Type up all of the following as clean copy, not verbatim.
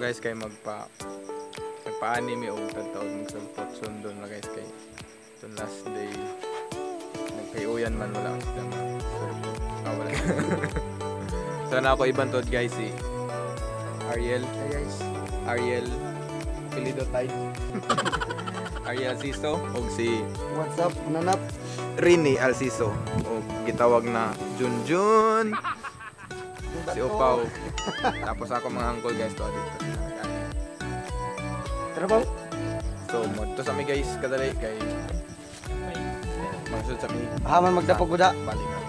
guys kay nagpa-anime og tataw magsulpot sundon na guys kay itong last day nagpayuyan man wala sila magsulpot. Wala. So na ako ibang tod guys si Ariel. Hey guys. Ariel Pilido Tide. Ariel Alciso og si What's up, nanap? Rini Alciso og gitawag na Junjun. Si Upaw. Tapos ako mga uncle guys to dito. Tara ba? So mo to sa mi guys kadali kay magsud sa mi. Haman magdapog buda. Balik.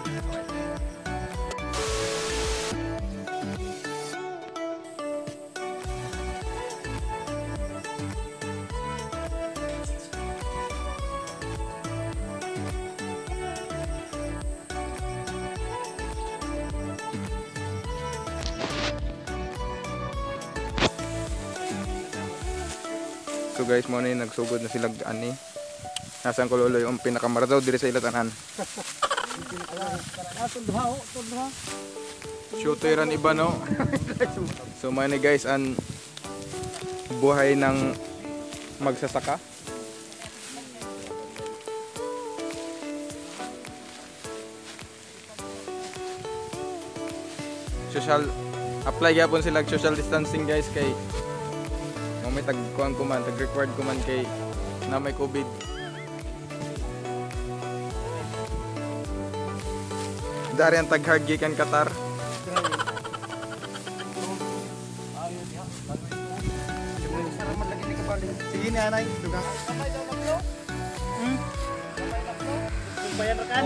So guys, mo na yung nagsugod na sila ani. Nasaan ko lolo yung pinakamaradaw diri sa ilatanan. Shooteran iba no. So man guys ang buhay ng magsasaka. Social apply gyapon sila social distancing guys kay may tag-kuhan ko man, tag-required ko man kay na may COVID. Dari ang tag-hard gikan Qatar. Sige ni anay, dugang. Bayan rekan.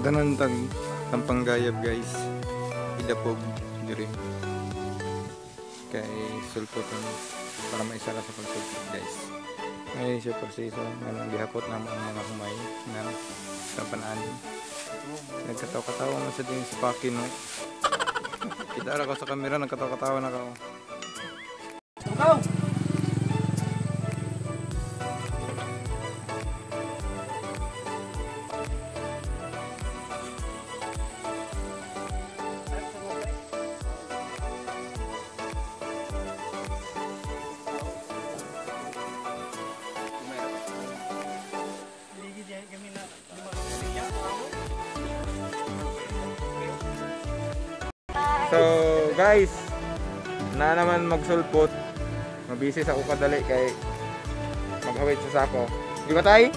Tanan Panggayab guys. Idapog diri. Kay sulpoton para maisa ka sa pagsulpot guys. Ay siya proseso nang gihapot na mga humay na kapanaanin. Nagkatawa-katawa man sa din sa pakin no. Kita ra ko sa camera nagkatawa-katawa na ako. Go. So guys, na naman magsulpot. Mabisi sa ukadali kay maghawid sa sako. Di ba tay?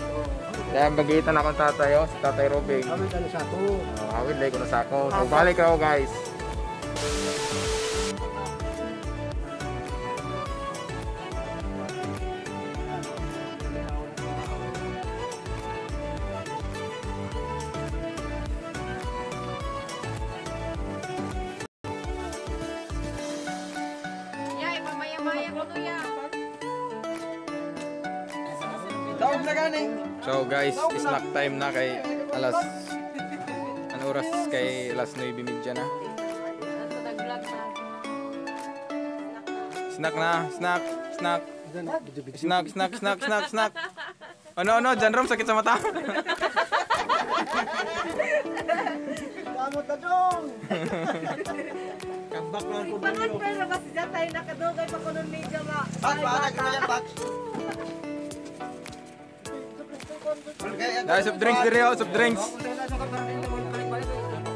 Kaya magitan akong tatay si Tatay Robing. Hawid na sako. Hawid lay ko na sako. So balik ako guys. So guys, snack time na kay alas ano oras kay alas 9:30 na. Snack na, snack. Snack. Ano, Janrom sakit sa mata. Kamot na dong. Kambak lang po ninyo. Pero kasi dyan tayo nakadugay pa ko nun medyo ma. Bak. Dahil soft drinks dire, soft drinks.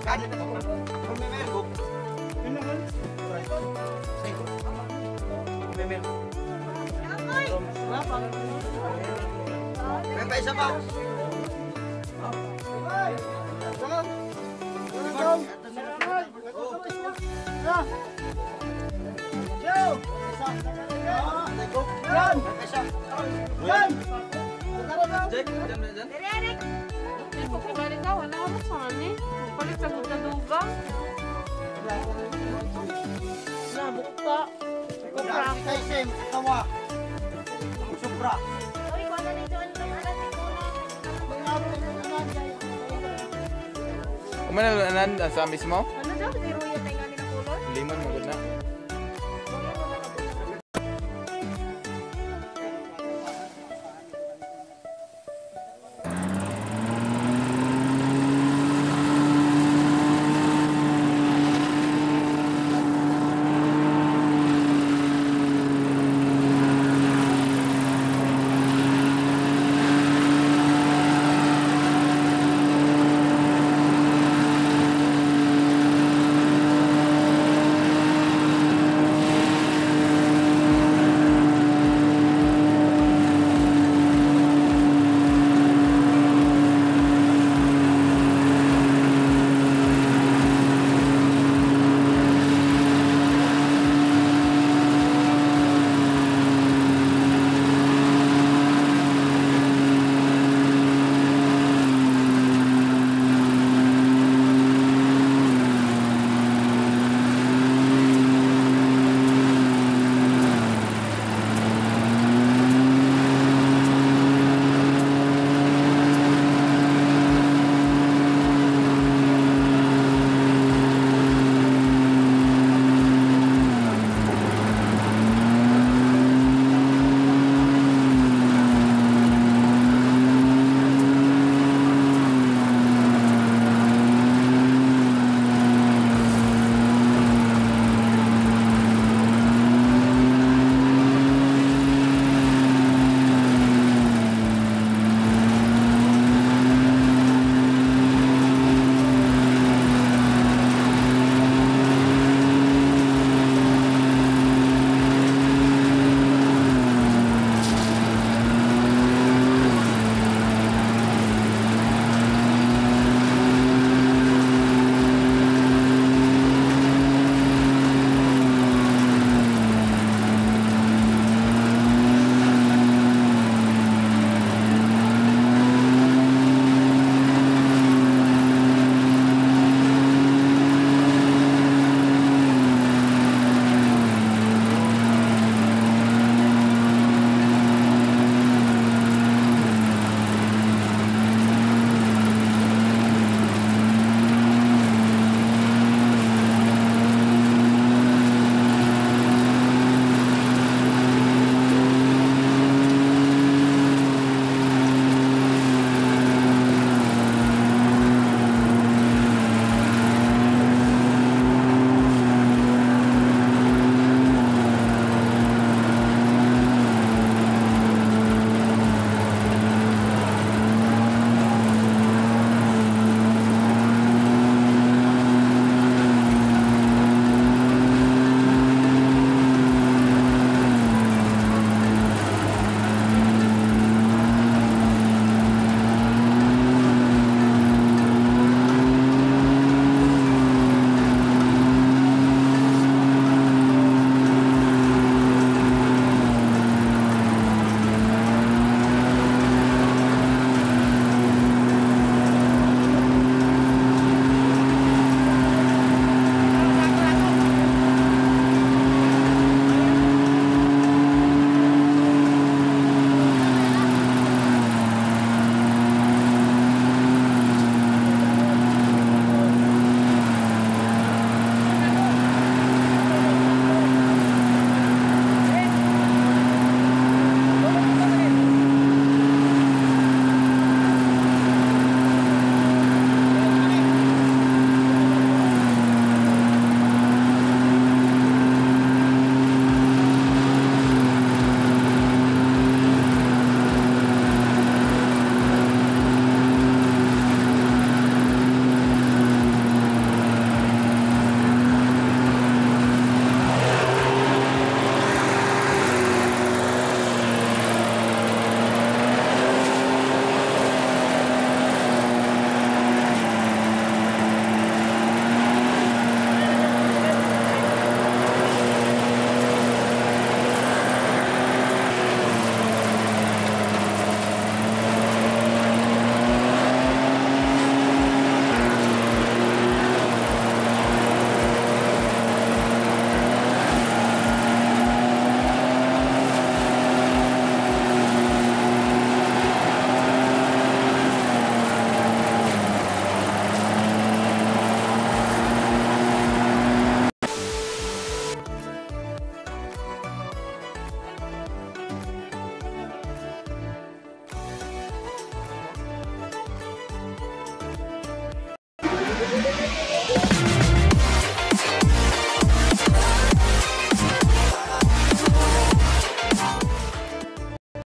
Kadit ako. Kung may meron ko. May meron. May pa isa pa. Derek! Yan po kibalik ka, wala ka sa ni. Palit sa gud duga. Na bukta. Uy, kung ano nito, ano yung alas ni Kulang. Kumana anan sa mismo? Ano daw? Zero yung tayo nga nila kulor? Limon magud na.